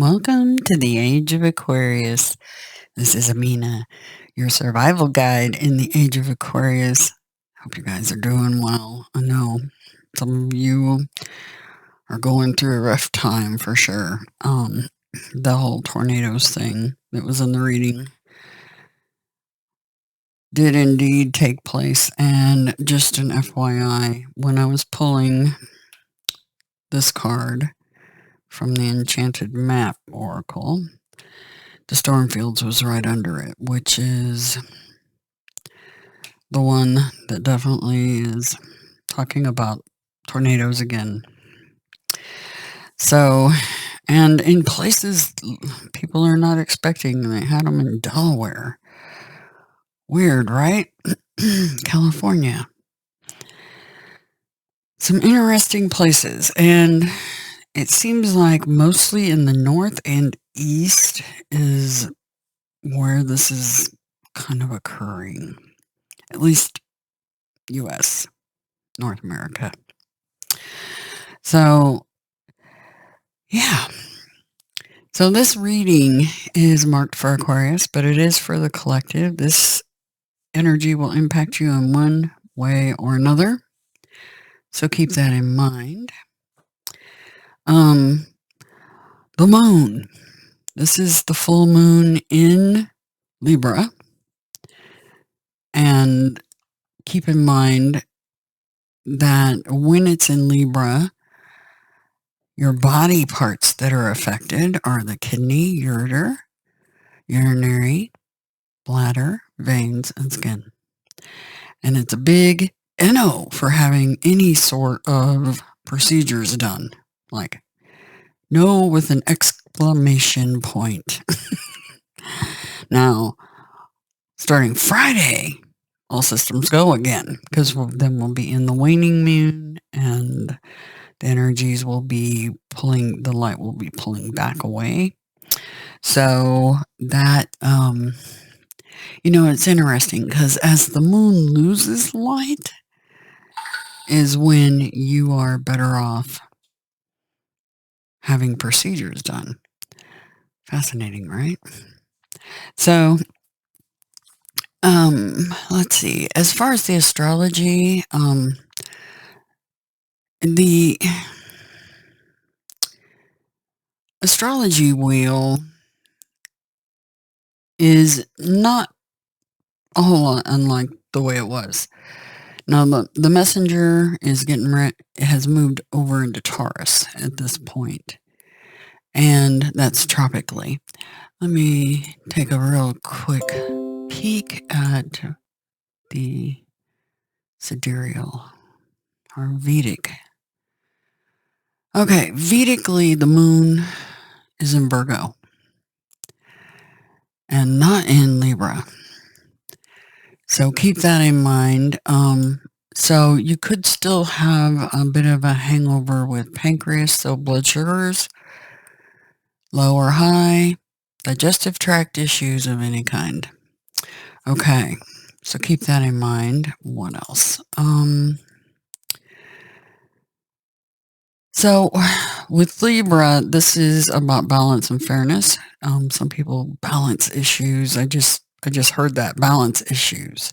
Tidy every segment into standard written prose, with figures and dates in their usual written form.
Welcome to the Age of Aquarius. This is Amina, your survival guide in the Age of Aquarius. Hope you guys are doing well. I know some of you are going through a rough time for sure. The whole tornadoes thing that was in the reading did indeed take place. And just an FYI, when I was pulling this card from the Enchanted Map Oracle, the storm fields was right under it, which is the one that definitely is talking about tornadoes again. So, and in places people are not expecting, they had them in Delaware. Weird, right? California. Some interesting places, and it seems like mostly in the north and east is where this is kind of occurring. At least US, North America. So, yeah. So this reading is marked for Aquarius, but it is for the collective. This energy will impact you in one way or another. So keep that in mind. The moon. This is the full moon in Libra. And keep in mind that when it's in Libra, your body parts that are affected are the kidney, urinary, bladder, veins, and skin. And it's a big NO for having any sort of procedures done. Like, no with an exclamation point. Now, starting Friday, all systems go again, because then we'll be in the waning moon, and the energies will be pulling, the light will be pulling back away. So that, it's interesting because as the moon loses light is when you are better off having procedures done. Fascinating, right? So, let's see. As far as the astrology, the astrology wheel is not a whole lot unlike the way it was. Now, the messenger is it has moved over into Taurus at this point, and that's tropically. Let me take a real quick peek at the sidereal or Vedic. Okay, Vedically, the moon is in Virgo and not in Libra. So keep that in mind. So you could still have a bit of a hangover with pancreas, so blood sugars, low or high, digestive tract issues of any kind. Okay, so keep that in mind. What else? So with Libra, this is about balance and fairness. Some people balance issues. I just heard that balance issues.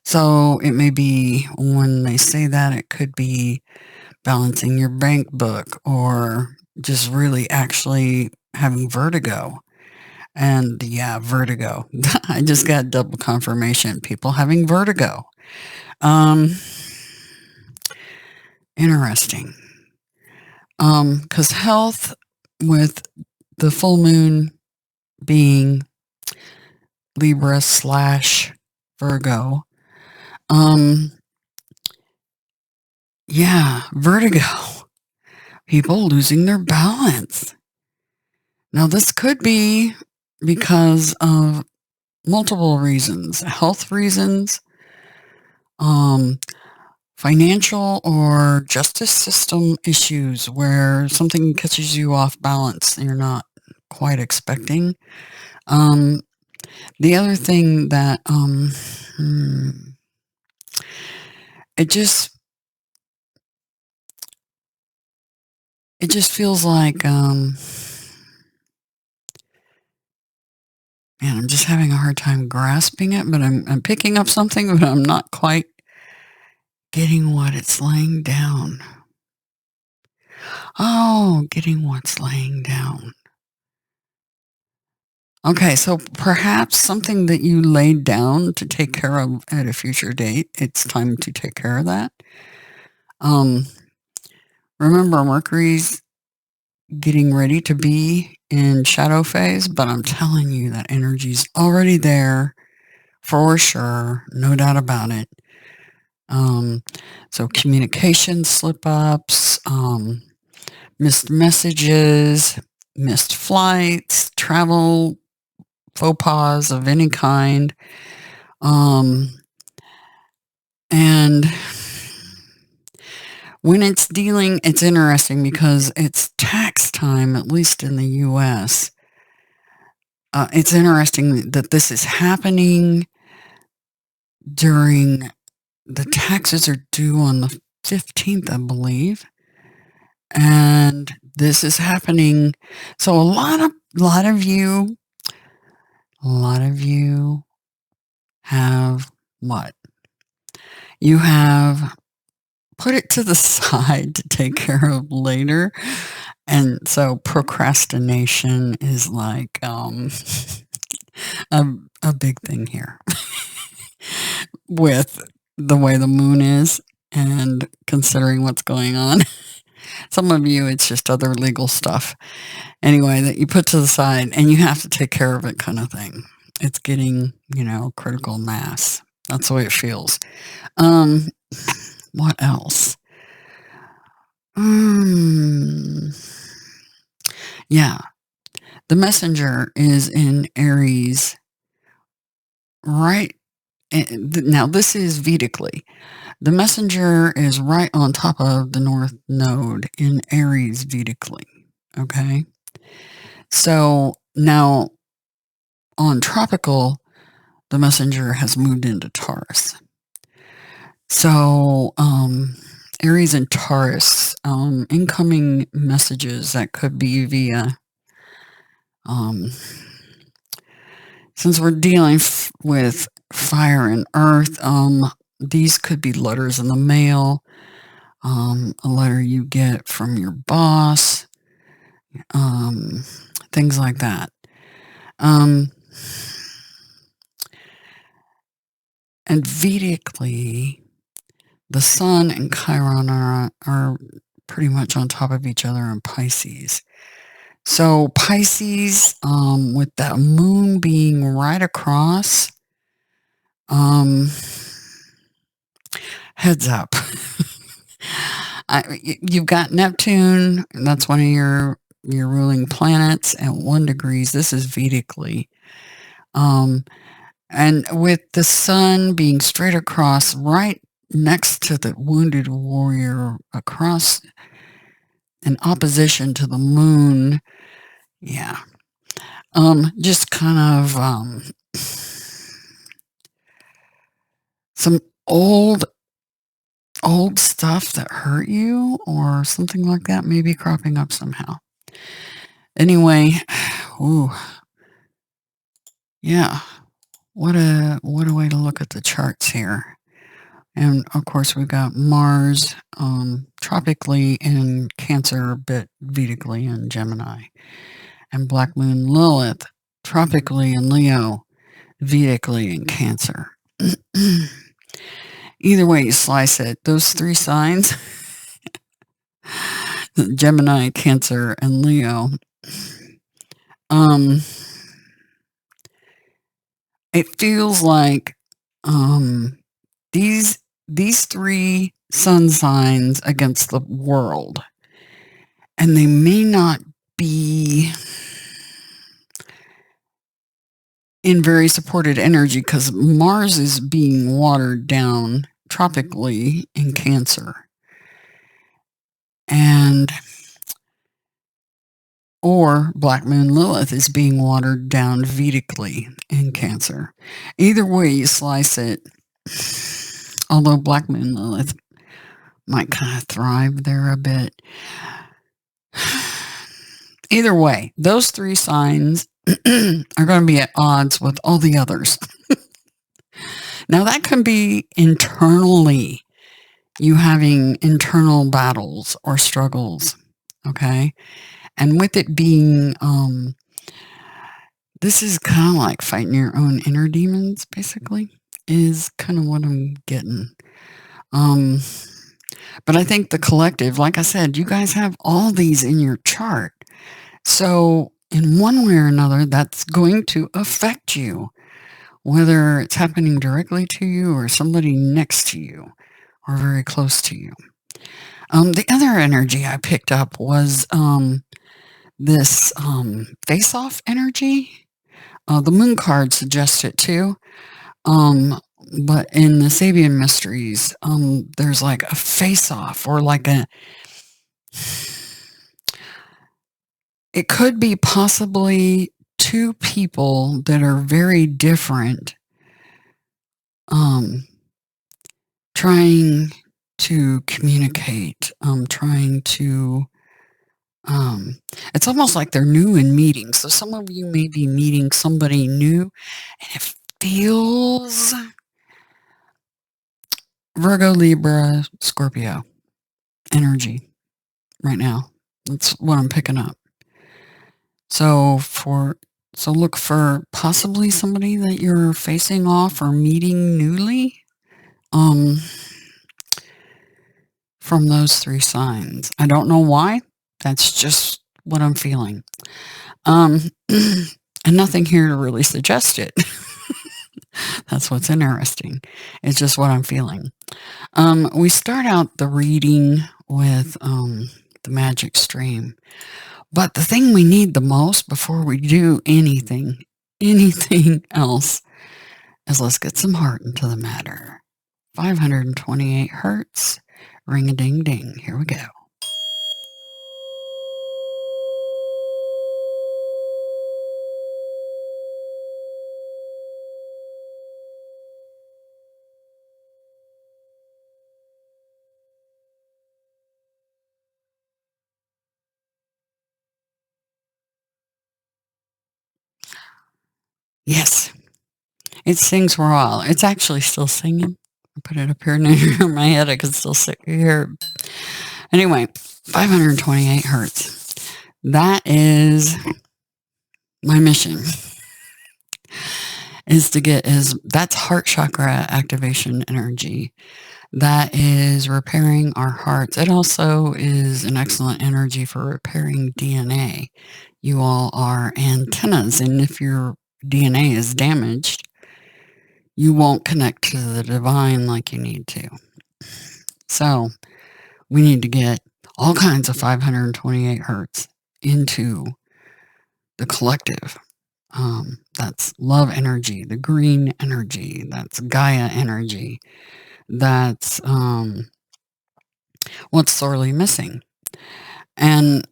So it may be when they say that, it could be balancing your bank book or just really actually having vertigo. And yeah, vertigo. I just got double confirmation. People having vertigo. Interesting. Because health with the full moon being Libra / Virgo. Yeah, vertigo. People losing their balance. Now, this could be because of multiple reasons, health reasons, financial or justice system issues where something catches you off balance and you're not quite expecting. The other thing that it just feels like Man, I'm just having a hard time grasping it, but I'm picking up something, but I'm not quite getting what it's laying down. Oh, getting what's laying down. Okay, so perhaps something that you laid down to take care of at a future date, it's time to take care of that. Um, remember, Mercury's getting ready to be in shadow phase, but I'm telling you that energy's already there for sure, no doubt about it. Um, so communication slip ups, missed messages, missed flights, travel faux pas of any kind. Um, and when it's interesting because it's tax time, at least in the US. It's interesting that this is happening during the taxes are due on the 15th, I believe. And this is happening. So a lot of you have what? You have put it to the side to take care of later. And so procrastination is like a, a big thing here with the way the moon is and considering what's going on. Some of you, it's just other legal stuff. Anyway, that you put to the side and you have to take care of it kind of thing. It's getting, critical mass. That's the way it feels. What else? Yeah. The messenger is in Aries, right? Now, this is Vedically. The messenger is right on top of the North Node in Aries Vedically. Okay. So now on tropical, the messenger has moved into Taurus. So, Aries and Taurus, incoming messages that could be via, since we're dealing with fire and earth, these could be letters in the mail, a letter you get from your boss, things like that. And Vedically, the Sun and Chiron are pretty much on top of each other in Pisces. So Pisces, with that moon being right across, heads up. You've got Neptune, and that's one of your ruling planets at 1 degrees. This is Vedically. And with the Sun being straight across, right next to the wounded warrior, across in opposition to the moon, yeah. Just kind of some old stuff that hurt you or something like that may be cropping up somehow. Anyway, ooh. Yeah. What a way to look at the charts here. And of course we've got Mars tropically in Cancer, but Vedically in Gemini. And Black Moon Lilith tropically in Leo, Vedically in Cancer. Either way you slice it, those 3 signs, Gemini, Cancer, and Leo, it feels like these 3 sun signs against the world, and they may not be in very supported energy because Mars is being watered down tropically in Cancer, or Black Moon Lilith is being watered down Vedically in Cancer. Either way you slice it, although Black Moon Lilith might kind of thrive there a bit. Either way, those 3 signs are going to be at odds with all the others. Now, that can be internally, you having internal battles or struggles, okay? And with it being, this is kind of like fighting your own inner demons, basically, is kind of what I'm getting. But I think the collective, like I said, you guys have all these in your chart. So in one way or another, that's going to affect you, whether it's happening directly to you or somebody next to you or very close to you. The other energy I picked up was this face-off energy. The moon card suggests it too. But in the Sabian mysteries, there's like a face-off or like it could be possibly two people that are very different, trying to communicate, trying to, it's almost like they're new in meeting. So some of you may be meeting somebody new and it feels Virgo, Libra, Scorpio energy right now. That's what I'm picking up. So look for possibly somebody that you're facing off or meeting newly, from those 3 signs. I don't know why. That's just what I'm feeling. And nothing here to really suggest it. That's what's interesting. It's just what I'm feeling. We start out the reading with the magic stream. But the thing we need the most before we do anything else, is let's get some heart into the matter. 528 hertz. Ring-a-ding-ding. Here we go. Yes. It sings for a while. It's actually still singing. I put it up here near my head. I can still hear. Anyway, 528 hertz. That is my mission. Is to get that's heart chakra activation energy. That is repairing our hearts. It also is an excellent energy for repairing DNA. You all are antennas, and if your DNA is damaged, you won't connect to the divine like you need to. So we need to get all kinds of 528 hertz into the collective. That's love energy, the green energy, that's Gaia energy, that's what's sorely missing. And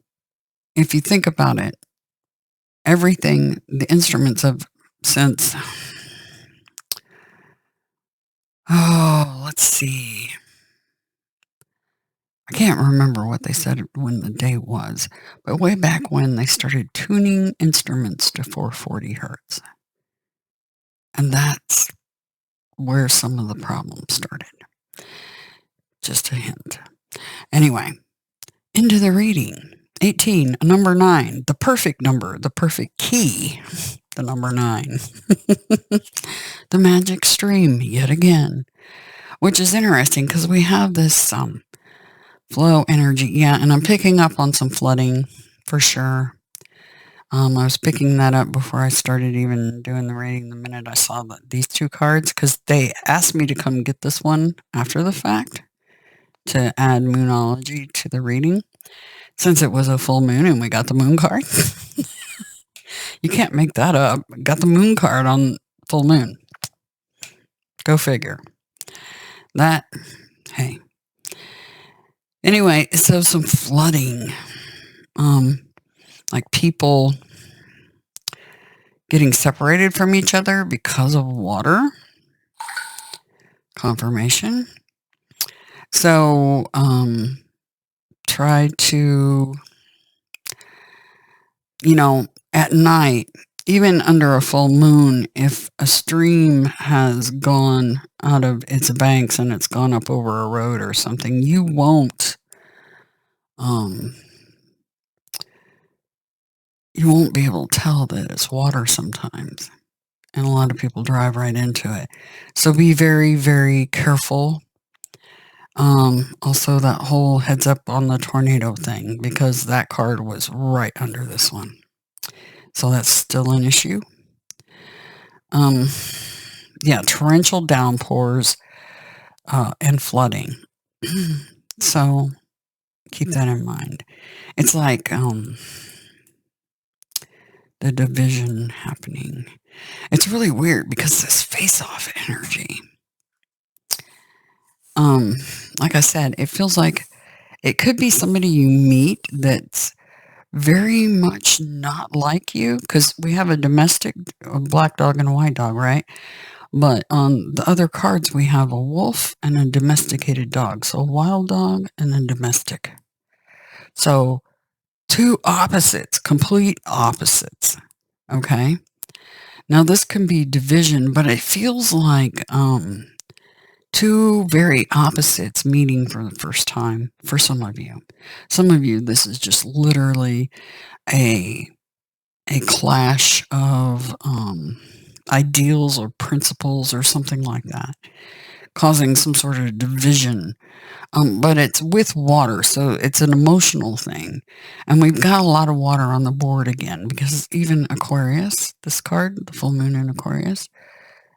if you think about it, everything, the instruments of since, let's see. I can't remember what they said when the date was, but way back when they started tuning instruments to 440 hertz. And that's where some of the problems started. Just a hint. Anyway, into the reading. 18, number 9, the perfect number, the perfect key, the number 9. The magic stream, yet again, which is interesting because we have this flow energy. Yeah, and I'm picking up on some flooding for sure. I was picking that up before I started even doing the reading the minute I saw these 2 cards, because they asked me to come get this one after the fact to add moonology to the reading. Since it was a full moon and we got the moon card. You can't make that up. Got the moon card on full moon. Go figure. That, hey. Anyway, so some flooding. Like people getting separated from each other because of water. Confirmation. So, try to, at night, even under a full moon, if a stream has gone out of its banks and it's gone up over a road or something, um, you won't be able to tell that it's water sometimes. And a lot of people drive right into it. So be very, very careful. Also, that whole heads up on the tornado thing, because that card was right under this one. So that's still an issue. Yeah, torrential downpours and flooding. So keep that in mind. It's like the division happening. It's really weird because this face-off energy. Like I said, it feels like it could be somebody you meet that's very much not like you, because we have a domestic, a black dog and a white dog, right? But on the other cards, we have a wolf and a domesticated dog. So a wild dog and a domestic. So two opposites, complete opposites. Okay. Now this can be division, but it feels like two very opposites meeting for the first time for some of you. Some of you, this is just literally a clash of ideals or principles or something like that, causing some sort of division. But it's with water, so it's an emotional thing. And we've got a lot of water on the board again, because even Aquarius, this card, the full moon in Aquarius,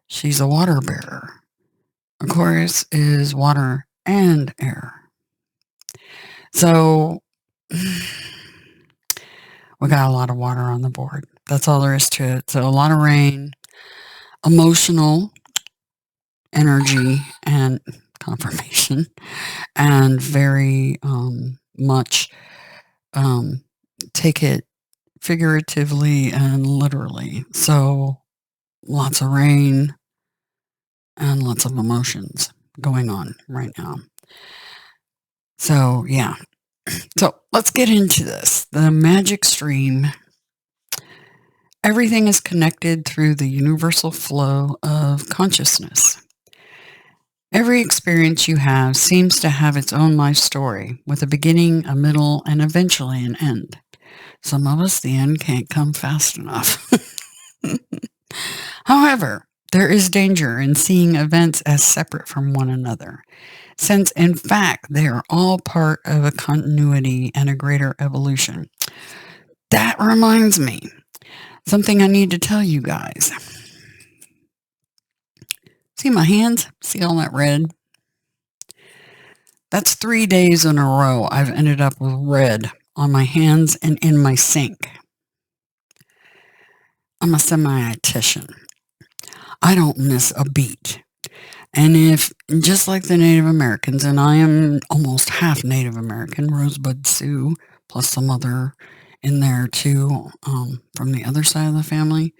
she's a water bearer. Aquarius is water and air. So we got a lot of water on the board. That's all there is to it. So a lot of rain, emotional energy and confirmation, and very much take it figuratively and literally. So lots of rain and lots of emotions going on right now. So yeah. So let's get into this. The magic stream. Everything is connected through the universal flow of consciousness. Every experience you have seems to have its own life story, with a beginning, a middle, and eventually an end. Some of us, the end can't come fast enough. However, there is danger in seeing events as separate from one another, since in fact they are all part of a continuity and a greater evolution. That reminds me, something I need to tell you guys. See my hands? See all that red? That's 3 days in a row I've ended up with red on my hands and in my sink. I'm a semi-dietitian. I don't miss a beat. And if, just like the Native Americans, and I am almost half Native American, Rosebud Sioux, plus some other in there too, from the other side of the family.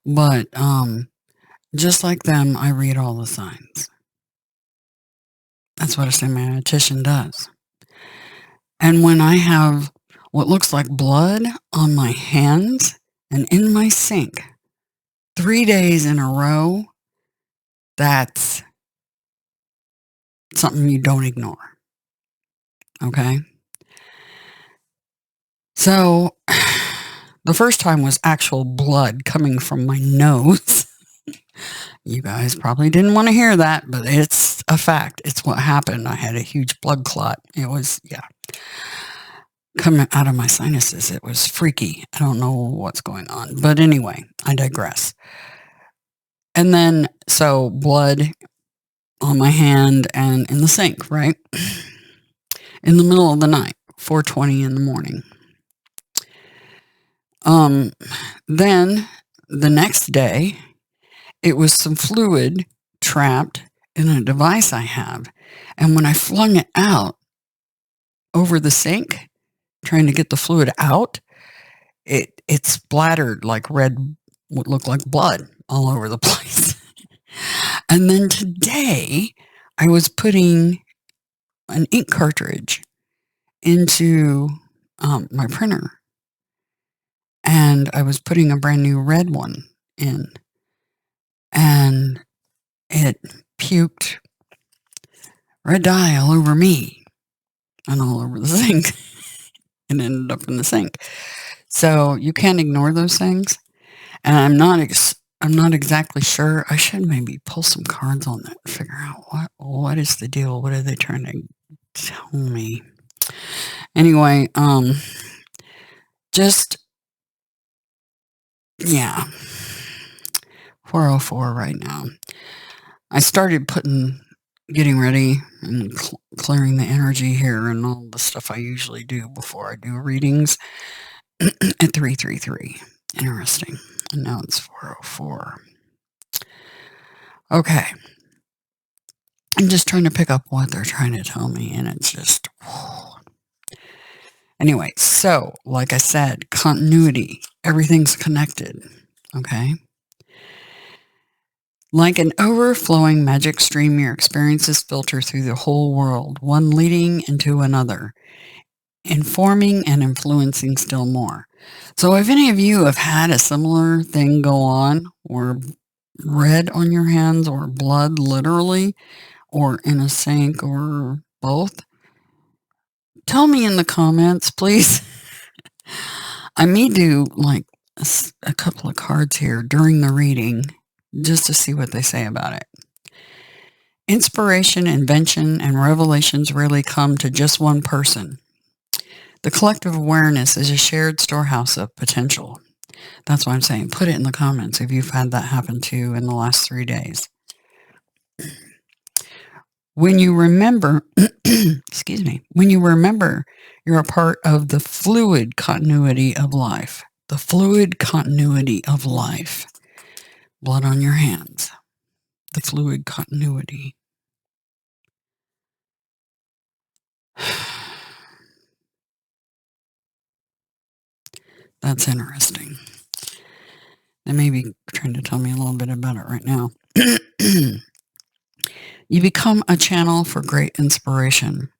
But just like them, I read all the signs. That's what a semi-dietitian does. And when I have what looks like blood on my hands and in my sink 3 days in a row, that's something you don't ignore. Okay? So the first time was actual blood coming from my nose. You guys probably didn't want to hear that, but it's a fact. It's what happened. I had a huge blood clot. It was, yeah, coming out of my sinuses. It was freaky. I don't know what's going on. But anyway, I digress. And then, so blood on my hand and in the sink, right? In the middle of the night, 4:20 in the morning. Then the next day, it was some fluid trapped in a device I have. And when I flung it out over the sink, trying to get the fluid out, it splattered like red, what looked like blood all over the place. And then today, I was putting an ink cartridge into my printer. and I was putting a brand new red one in, and it puked red dye all over me and all over the sink and ended up in the sink. So you can't ignore those things. And I'm not exactly sure. I should maybe pull some cards on that and figure out what is the deal. What are they trying to tell me? Anyway, just yeah, 404 right now. I started getting ready and clearing the energy here and all the stuff I usually do before I do readings at 333. Interesting. And now it's 404. Okay. I'm just trying to pick up what they're trying to tell me, and it's just... Anyway, so, like I said, continuity. Everything's connected, okay? Like an overflowing magic stream, your experiences filter through the whole world, one leading into another, informing and influencing still more. So if any of you have had a similar thing go on, or red on your hands, or blood literally, or in a sink, or both, tell me in the comments, please. I may do like a couple of cards here during the reading just to see what they say about it. Inspiration, invention, and revelations rarely come to just one person. The collective awareness is a shared storehouse of potential. That's why I'm saying put it in the comments if you've had that happen to you in the last 3 days. When you remember, excuse me, when you remember you're a part of the fluid continuity of life. The fluid continuity of life. Blood on your hands. The fluid continuity. That's interesting. They may be trying to tell me a little bit about it right now. You become a channel for great inspiration.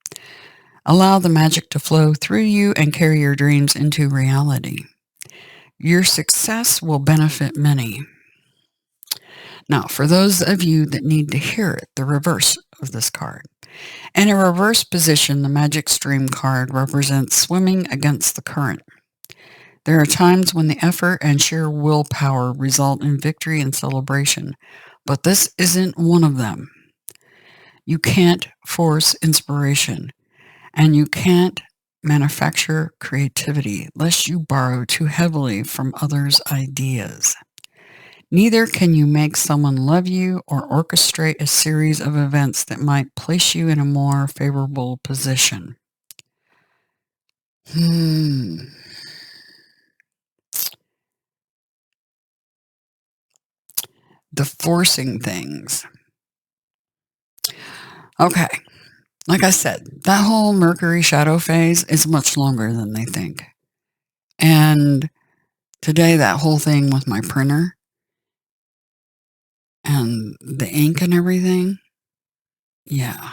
Allow the magic to flow through you and carry your dreams into reality. Your success will benefit many. Now, for those of you that need to hear it, the reverse of this card. In a reverse position, the Magic Stream card represents swimming against the current. There are times when the effort and sheer willpower result in victory and celebration, but this isn't one of them. You can't force inspiration, and you can't manufacture creativity lest you borrow too heavily from others' ideas. Neither can you make someone love you or orchestrate a series of events that might place you in a more favorable position. The forcing things. Okay. Like I said, that whole Mercury shadow phase is much longer than they think. And today, that whole thing with my printer and the ink and everything, yeah.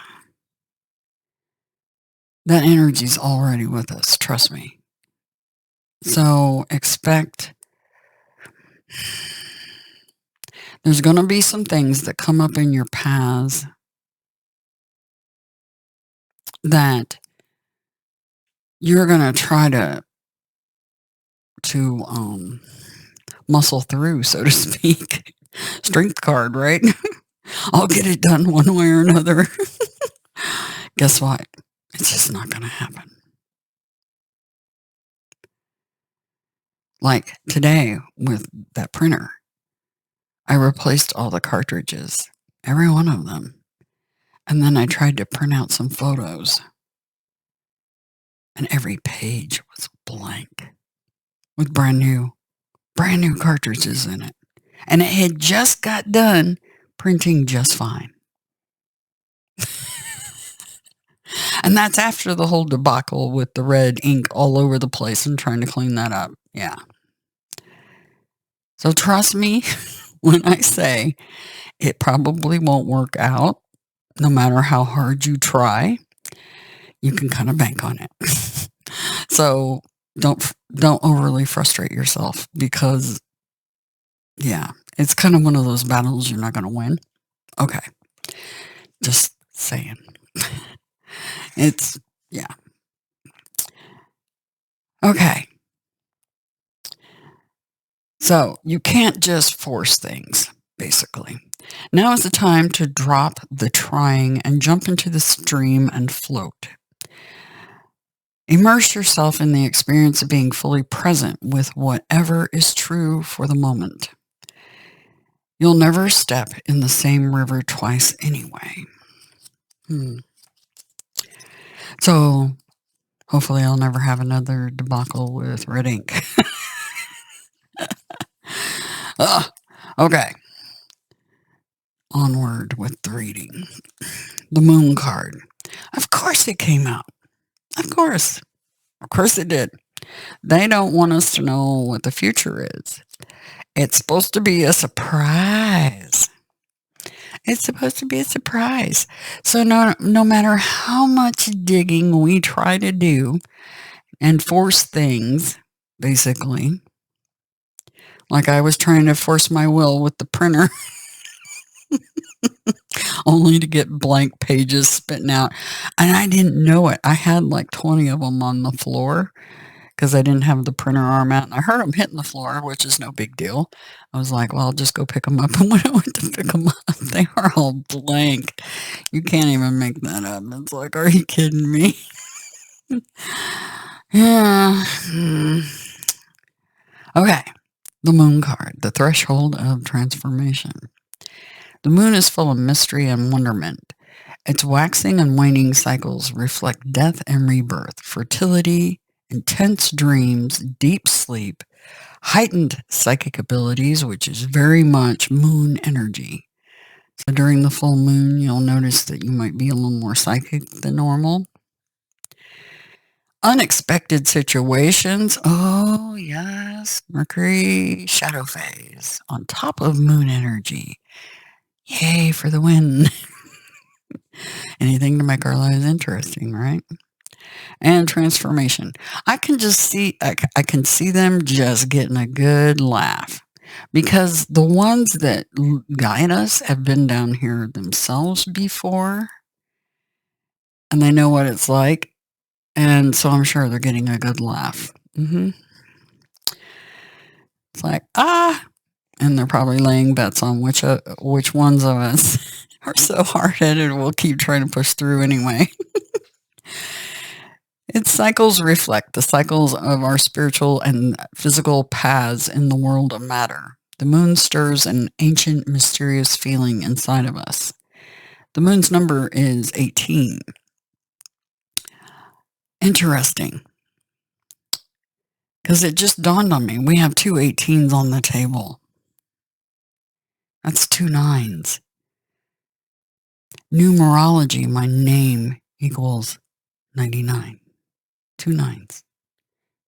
That energy's already with us, trust me. So expect... There's going to be some things that come up in your paths that you're going to try to muscle through, so to speak. Strength card, right? I'll get it done one way or another. Guess what? It's just not going to happen. Like today with that printer, I replaced all the cartridges, every one of them. And then I tried to print out some photos. And every page was blank with brand new cartridges in it. And it had just got done printing just fine. And that's after the whole debacle with the red ink all over the place and trying to clean that up. Yeah. So trust me when I say it probably won't work out, no matter how hard you try. You can kind of bank on it. So don't overly frustrate yourself because, yeah, it's kind of one of those battles you're not going to win. Okay, just saying. It's yeah. Okay. So you can't just force things, basically. Now is the time to drop the trying and jump into the stream and float. Immerse yourself in the experience of being fully present with whatever is true for the moment. You'll never step in the same river twice anyway. So hopefully I'll never have another debacle with red ink. Okay. Onward with the reading. The moon card. Of course it came out. Of course. Of course it did. They don't want us to know what the future is. It's supposed to be a surprise. It's supposed to be a surprise. So no matter how much digging we try to do and force things, basically, like I was trying to force my will with the printer, only to get blank pages spitting out. And I didn't know it. I had like 20 of them on the floor because I didn't have the printer arm out. And I heard them hitting the floor, which is no big deal. I was like, well, I'll just go pick them up. And when I went to pick them up, they are all blank. You can't even make that up. It's like, are you kidding me? Yeah. Okay. The moon card, the threshold of transformation. The moon is full of mystery and wonderment. Its waxing and waning cycles reflect death and rebirth, fertility, intense dreams, deep sleep, heightened psychic abilities, which is very much moon energy. So during the full moon, you'll notice that you might be a little more psychic than normal. Unexpected situations. Oh, yes. Mercury shadow phase on top of moon energy. Yay for the win. Anything to make our lives interesting, right? And transformation. I can see them just getting a good laugh because the ones that guide us have been down here themselves before and they know what it's like. And so I'm sure they're getting a good laugh. It's like, and they're probably laying bets on which ones of us are so hard-headed we'll keep trying to push through anyway. Its cycles reflect the cycles of our spiritual and physical paths in the world of matter. The moon stirs an ancient, mysterious feeling inside of us. The moon's number is 18. Interesting. Because it just dawned on me. We have two 18s on the table. That's two 9s. Numerology, my name equals 99. Two 9s.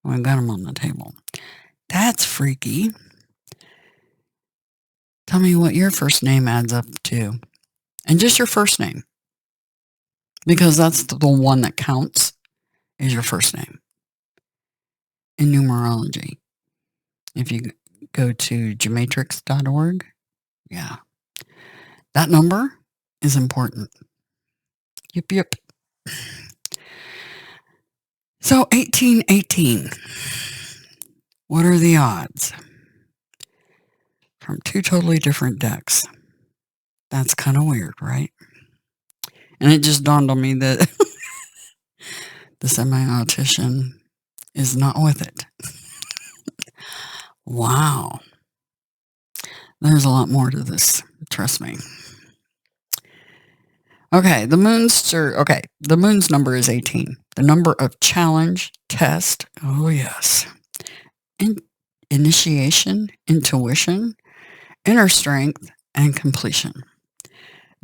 I got them on the table. That's freaky. Tell me what your first name adds up to. And just your first name. Because that's the one that counts is your first name. In numerology. If you go to gematrix.org, yeah. That number is important. Yep. So 1818. What are the odds? From two totally different decks. That's kind of weird, right? And it just dawned on me that the semi-autician is not with it. Wow. There's a lot more to this, trust me. Okay, the moon's number is 18. The number of challenge, test, oh yes. Initiation, intuition, inner strength, and completion.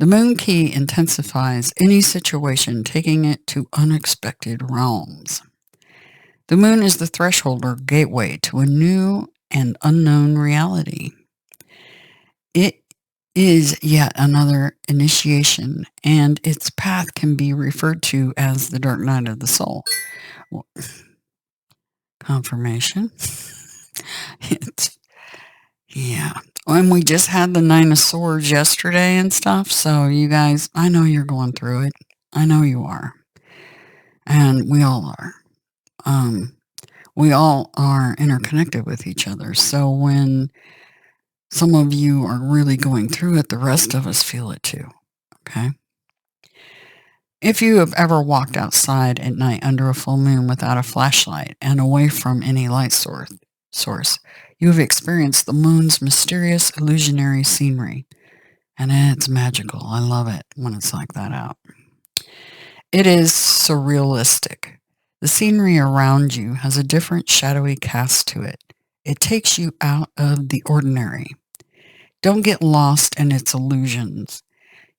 The moon key intensifies any situation, taking it to unexpected realms. The moon is the threshold or gateway to a new and unknown reality. It is yet another initiation, and its path can be referred to as the dark night of the soul. confirmation. It's, yeah. And we just had the Nine of Swords yesterday and stuff. So you guys, I know you're going through it. I know you are. And we all are. We all are interconnected with each other. So when some of you are really going through it, the rest of us feel it too. Okay. If you have ever walked outside at night under a full moon without a flashlight and away from any light source, you have experienced the moon's mysterious illusionary scenery. And it's magical. I love it when it's like that out. It is surrealistic. The scenery around you has a different shadowy cast to it. It takes you out of the ordinary. Don't get lost in its illusions.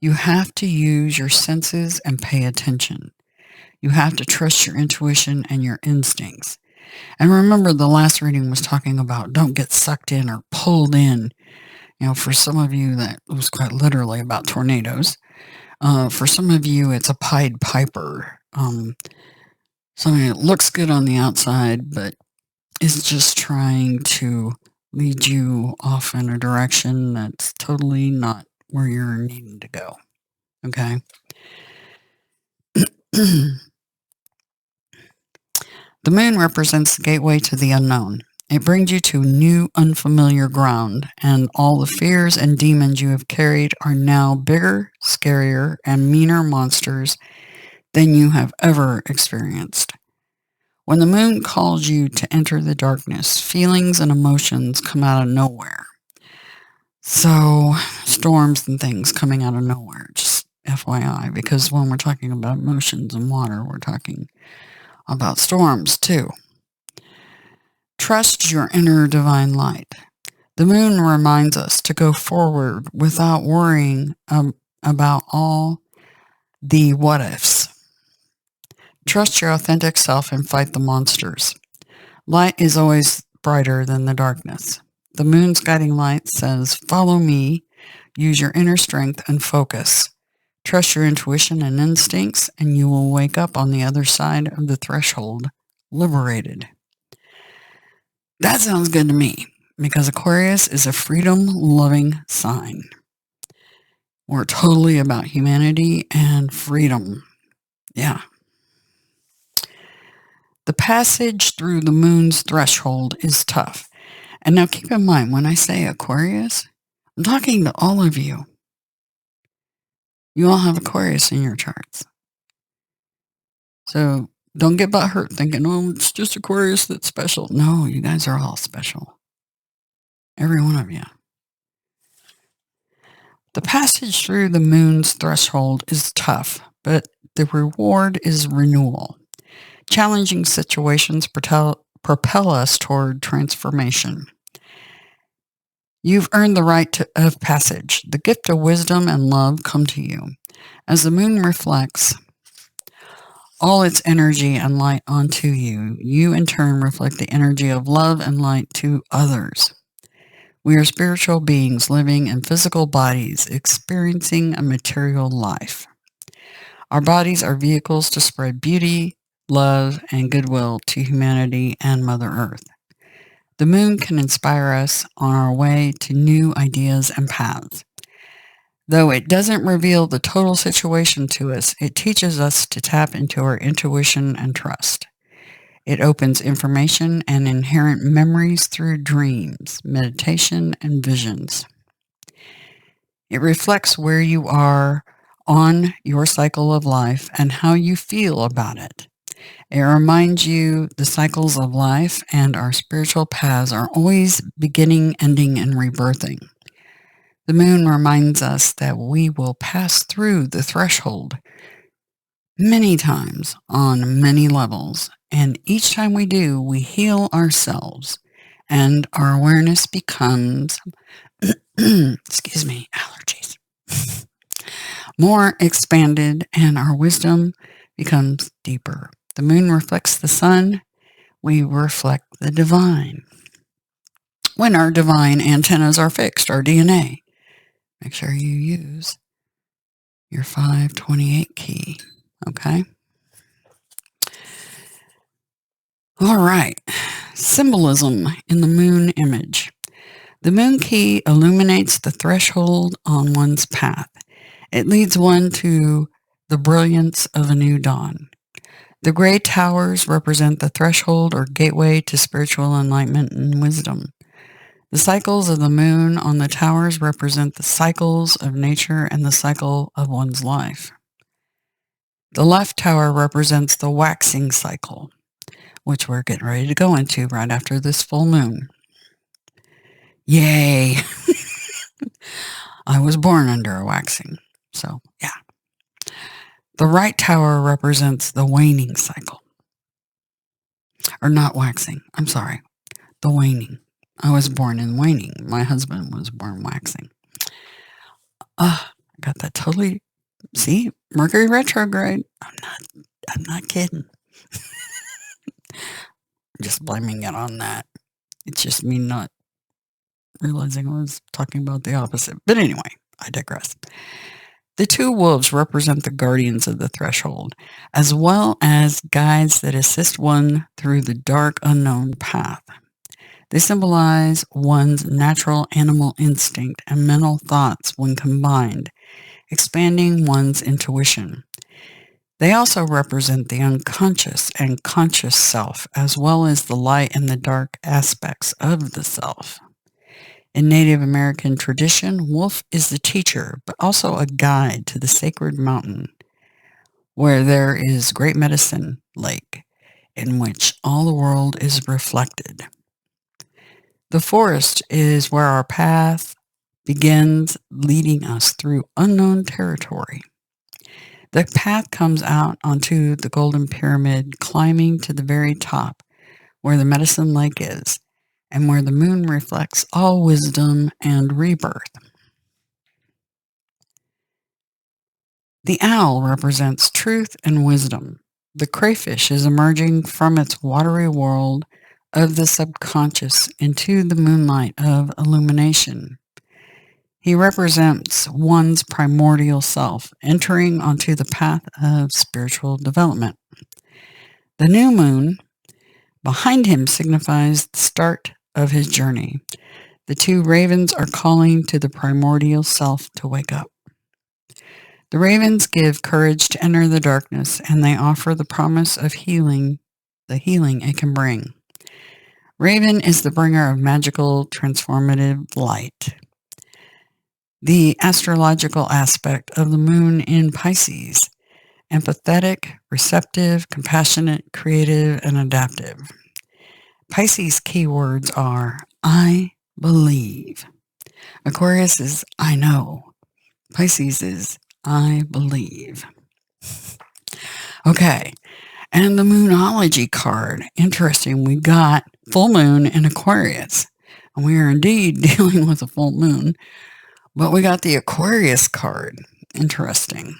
You have to use your senses and pay attention. You have to trust your intuition and your instincts. And remember, the last reading was talking about don't get sucked in or pulled in. You know, for some of you, that was quite literally about tornadoes. For some of you, it's a Pied Piper. Something that looks good on the outside, but is just trying to lead you off in a direction that's totally not where you're needing to go. Okay? The moon represents the gateway to the unknown. It brings you to new, unfamiliar ground, and all the fears and demons you have carried are now bigger, scarier, and meaner monsters than you have ever experienced. When the moon calls you to enter the darkness, feelings and emotions come out of nowhere. So, storms and things coming out of nowhere, just FYI, because when we're talking about emotions and water, we're talking about storms too. Trust your inner divine light. The moon reminds us to go forward without worrying about all the what ifs. Trust your authentic self and fight the monsters. Light is always brighter than the darkness. The moon's guiding light says, follow me, use your inner strength and focus. Trust your intuition and instincts, and you will wake up on the other side of the threshold, liberated. That sounds good to me, because Aquarius is a freedom-loving sign. We're totally about humanity and freedom. Yeah. The passage through the moon's threshold is tough. And now keep in mind, when I say Aquarius, I'm talking to all of you. You all have Aquarius in your charts. So don't get butthurt thinking, oh, it's just Aquarius that's special. No, you guys are all special. Every one of you. The passage through the moon's threshold is tough, but the reward is renewal. Challenging situations propel us toward transformation. You've earned the right of passage. The gift of wisdom and love come to you. As the moon reflects all its energy and light onto you, you in turn reflect the energy of love and light to others. We are spiritual beings living in physical bodies, experiencing a material life. Our bodies are vehicles to spread beauty, love, and goodwill to humanity and Mother Earth. The moon can inspire us on our way to new ideas and paths. Though it doesn't reveal the total situation to us, it teaches us to tap into our intuition and trust. It opens information and inherent memories through dreams, meditation, and visions. It reflects where you are on your cycle of life and how you feel about it. It reminds you the cycles of life and our spiritual paths are always beginning, ending, and rebirthing. The moon reminds us that we will pass through the threshold many times on many levels, and each time we do, we heal ourselves, and our awareness becomes, excuse me, allergies, more expanded, and our wisdom becomes deeper. The moon reflects the sun. We reflect the divine. When our divine antennas are fixed, our DNA, make sure you use your 528 key, okay? All right. Symbolism in the moon image. The moon key illuminates the threshold on one's path. It leads one to the brilliance of a new dawn. The gray towers represent the threshold or gateway to spiritual enlightenment and wisdom. The cycles of the moon on the towers represent the cycles of nature and the cycle of one's life. The left tower represents the waxing cycle, which we're getting ready to go into right after this full moon. Yay! I was born under a waxing, so yeah. The right tower represents the waning cycle. Or not waxing, I'm sorry, the waning. I was born in waning. My husband was born waxing. I got that totally. See, Mercury retrograde. I'm not kidding. I'm just blaming it on that. It's just me not realizing I was talking about the opposite. But anyway, I digress. The two wolves represent the guardians of the threshold, as well as guides that assist one through the dark unknown path. They symbolize one's natural animal instinct and mental thoughts when combined, expanding one's intuition. They also represent the unconscious and conscious self, as well as the light and the dark aspects of the self. In Native American tradition, wolf is the teacher, but also a guide to the sacred mountain, where there is Great Medicine Lake, in which all the world is reflected. The forest is where our path begins, leading us through unknown territory. The path comes out onto the Golden Pyramid, climbing to the very top, where the Medicine Lake is, and where the moon reflects all wisdom and rebirth. The owl represents truth and wisdom. The crayfish is emerging from its watery world of the subconscious into the moonlight of illumination. He represents one's primordial self, entering onto the path of spiritual development. The new moon behind him signifies the start of his journey. The two ravens are calling to the primordial self to wake up. The ravens give courage to enter the darkness, and they offer the promise of healing, the healing it can bring. Raven is the bringer of magical, transformative light. The astrological aspect of the moon in Pisces: empathetic, receptive, compassionate, creative, and adaptive. Pisces keywords are I believe. Aquarius is I know. Pisces is I believe. Okay, and the Moonology card. Interesting, we got full moon in Aquarius. And we are indeed dealing with a full moon, but we got the Aquarius card. Interesting.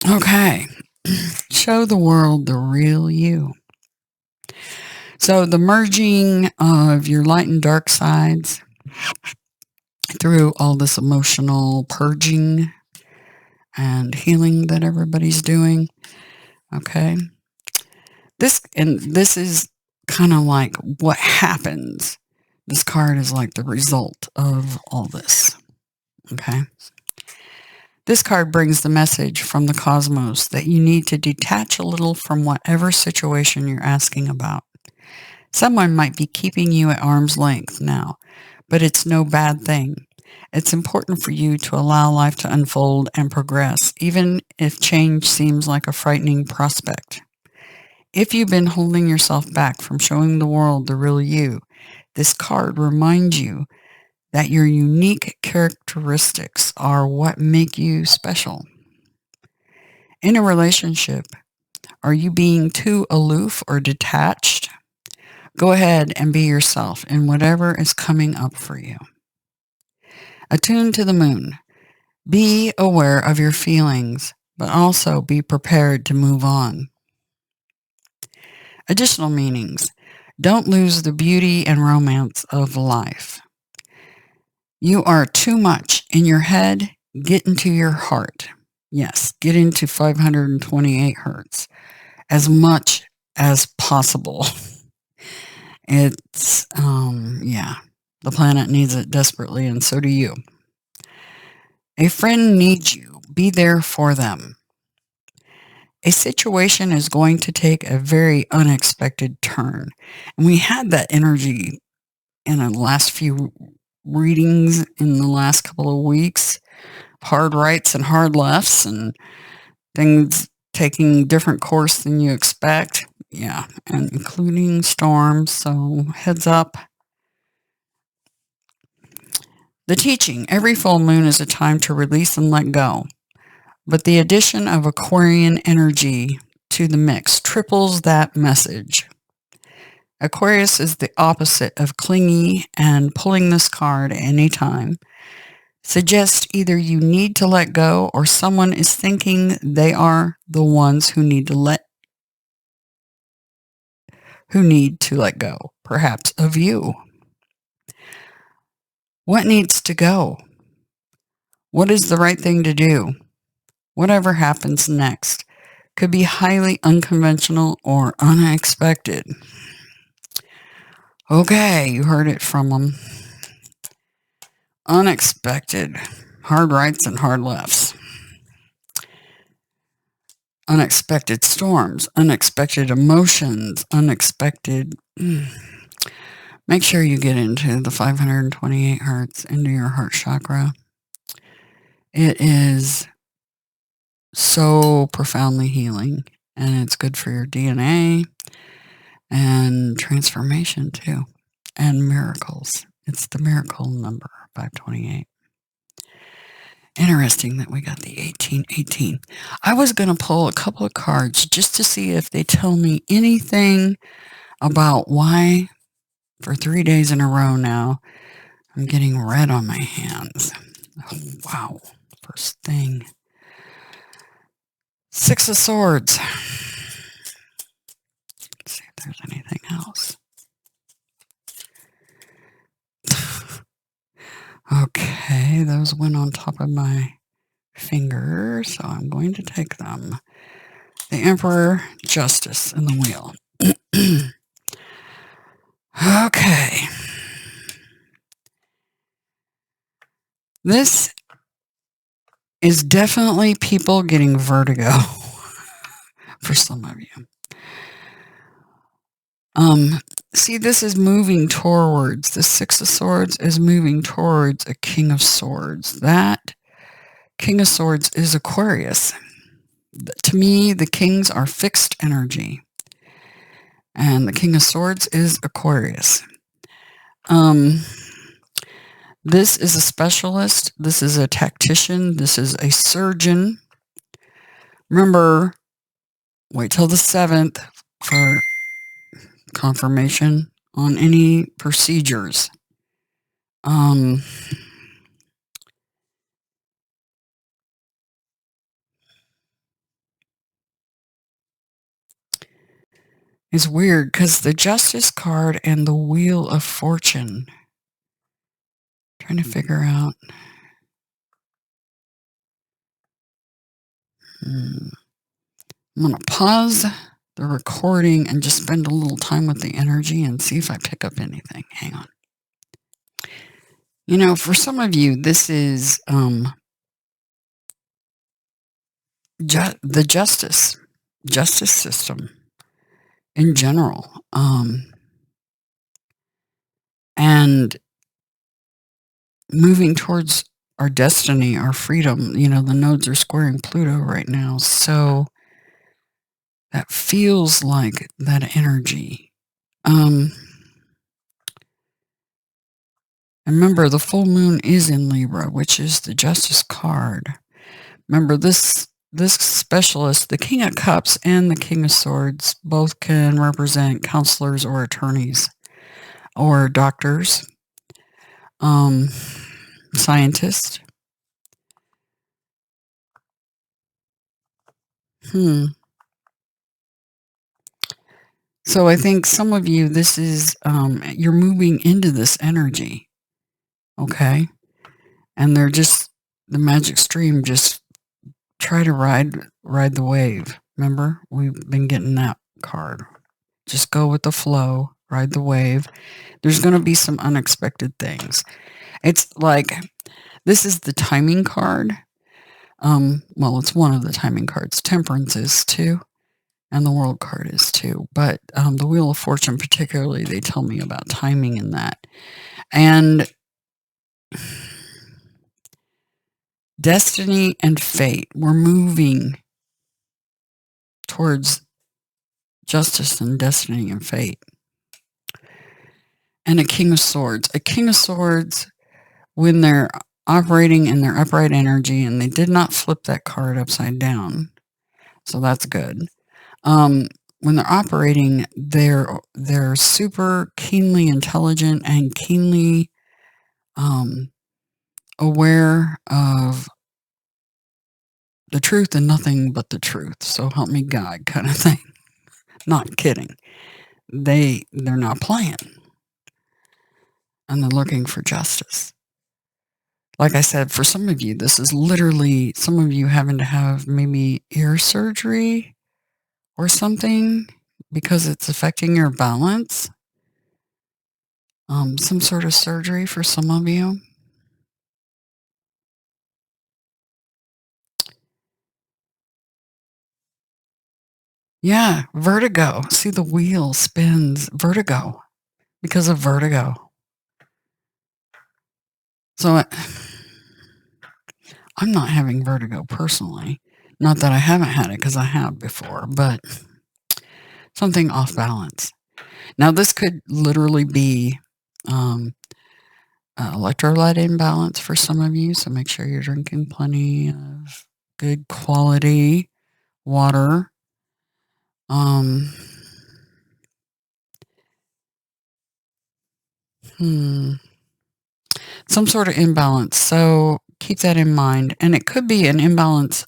Okay, show the world the real you. So the merging of your light and dark sides through all this emotional purging and healing that everybody's doing. Okay. This is kind of like what happens. This card is like the result of all this. Okay. This card brings the message from the cosmos that you need to detach a little from whatever situation you're asking about. Someone might be keeping you at arm's length now, but it's no bad thing. It's important for you to allow life to unfold and progress, even if change seems like a frightening prospect. If you've been holding yourself back from showing the world the real you, this card reminds you that your unique characteristics are what make you special. In a relationship, are you being too aloof or detached? Go ahead and be yourself in whatever is coming up for you. Attune to the moon. Be aware of your feelings, but also be prepared to move on. Additional meanings. Don't lose the beauty and romance of life. You are too much in your head. Get into your heart. Yes, get into 528 hertz as much as possible. It's, yeah, the planet needs it desperately, and so do you. A friend needs you. Be there for them. A situation is going to take a very unexpected turn. And we had that energy in the last few readings in the last couple of weeks. Hard rights and hard lefts and things taking different course than you expect. Yeah, and including storms, so heads up. The teaching, every full moon is a time to release and let go. But the addition of Aquarian energy to the mix triples that message. Aquarius is the opposite of clingy, and pulling this card anytime suggests either you need to let go or someone is thinking they are the ones who need to let go, perhaps of you. What needs to go? What is the right thing to do? Whatever happens next could be highly unconventional or unexpected. Okay, you heard it from them. Unexpected. Hard rights and hard lefts. Unexpected storms. Unexpected emotions. Unexpected... Make sure you get into the 528 hertz, into your heart chakra. It is so profoundly healing, and it's good for your DNA and transformation too, and miracles. It's the miracle number, 528. Interesting that we got the 1818. I was going to pull a couple of cards just to see if they tell me anything about why for 3 days in a row now I'm getting red on my hands. Oh, wow. First thing. Six of Swords. Let's see if there's anything else. Okay, those went on top of my finger, so I'm going to take them. The Emperor, Justice, and the Wheel. Okay. This is definitely people getting vertigo for some of you. See, this is moving towards, the Six of Swords is moving towards a King of Swords. That King of Swords is Aquarius. To me, the kings are fixed energy. And the King of Swords is Aquarius. This is a specialist. This is a tactician. This is a surgeon. Remember, wait till the 7th for confirmation on any procedures. It's weird because the Justice card and the Wheel of Fortune. Trying to figure out. I'm going to pause the recording and just spend a little time with the energy and see if I pick up anything. Hang on. You know, for some of you, this is the justice system in general. And moving towards our destiny, our freedom. You know, the nodes are squaring Pluto right now. So that feels like that energy. Remember, the full moon is in Libra, which is the Justice card. Remember, this specialist, the King of Cups and the King of Swords, both can represent counselors or attorneys or doctors, scientists. So I think some of you, this is, you're moving into this energy, okay? And they're just, the magic stream just try to ride the wave. Remember, we've been getting that card. Just go with the flow, ride the wave. There's going to be some unexpected things. It's like, this is the timing card. Well, it's one of the timing cards. Temperance is too, and the World card is too. But the Wheel of Fortune particularly, they tell me about timing in that. And destiny and fate. We're moving towards justice and destiny and fate. And a King of Swords. A King of Swords, when they're operating in their upright energy, and they did not flip that card upside down, so that's good. When they're operating, they're super keenly intelligent and keenly aware of the truth and nothing but the truth. So help me God, kind of thing. Not kidding. They're not playing, and they're looking for justice. Like I said, for some of you, this is literally some of you having to have maybe ear surgery or something because it's affecting your balance. Some sort of surgery for some of you. Yeah, vertigo. See, the wheel spins. Vertigo. Because of vertigo. So I'm not having vertigo personally. Not that I haven't had it, because I have before, but something off balance. Now, this could literally be electrolyte imbalance for some of you, so make sure you're drinking plenty of good quality water. Some sort of imbalance, so keep that in mind. And it could be an imbalance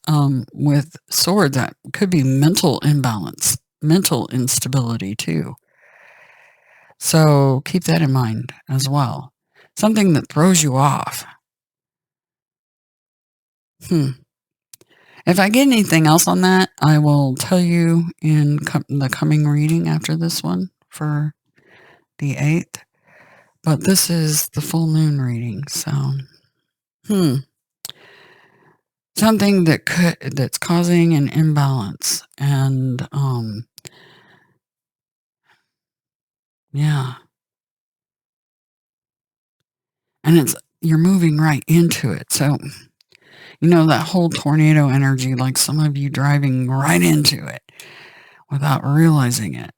with swords. That could be mental imbalance, mental instability too. So keep that in mind as well. Something that throws you off. If I get anything else on that, I will tell you in the coming reading after this one for the 8th. But this is the full moon reading, so something that's causing an imbalance, and yeah, and you're moving right into it. So that whole tornado energy, like some of you driving right into it without realizing it.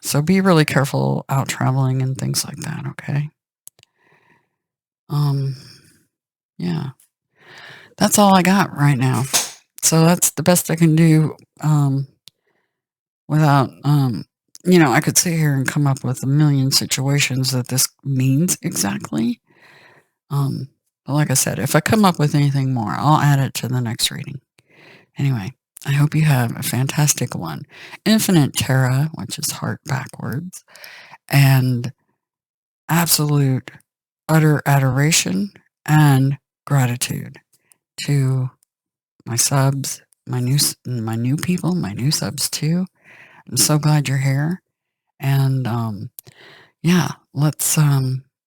So be really careful out traveling and things like that, okay? Yeah. That's all I got right now. So that's the best I can do without I could sit here and come up with a million situations that this means exactly. But like I said, if I come up with anything more, I'll add it to the next reading. Anyway, I hope you have a fantastic one. Infinite Terra, which is heart backwards, and absolute utter adoration and gratitude to my subs, my new people, my new subs too. I'm so glad you're here. And yeah, let's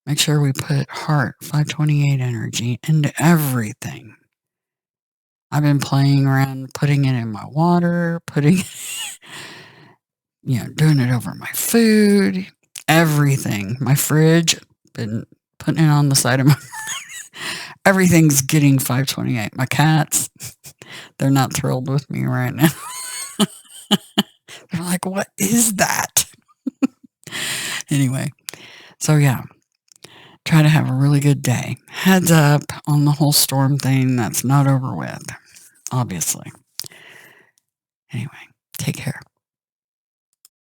make sure we put heart 528 energy into everything. I've been playing around, putting it in my water, doing it over my food, everything. My fridge, been putting it on the side of my everything's getting 528. My cats, they're not thrilled with me right now. They're like, what is that? Anyway, so yeah, try to have a really good day. Heads up on the whole storm thing. That's not over with, obviously. Anyway, take care.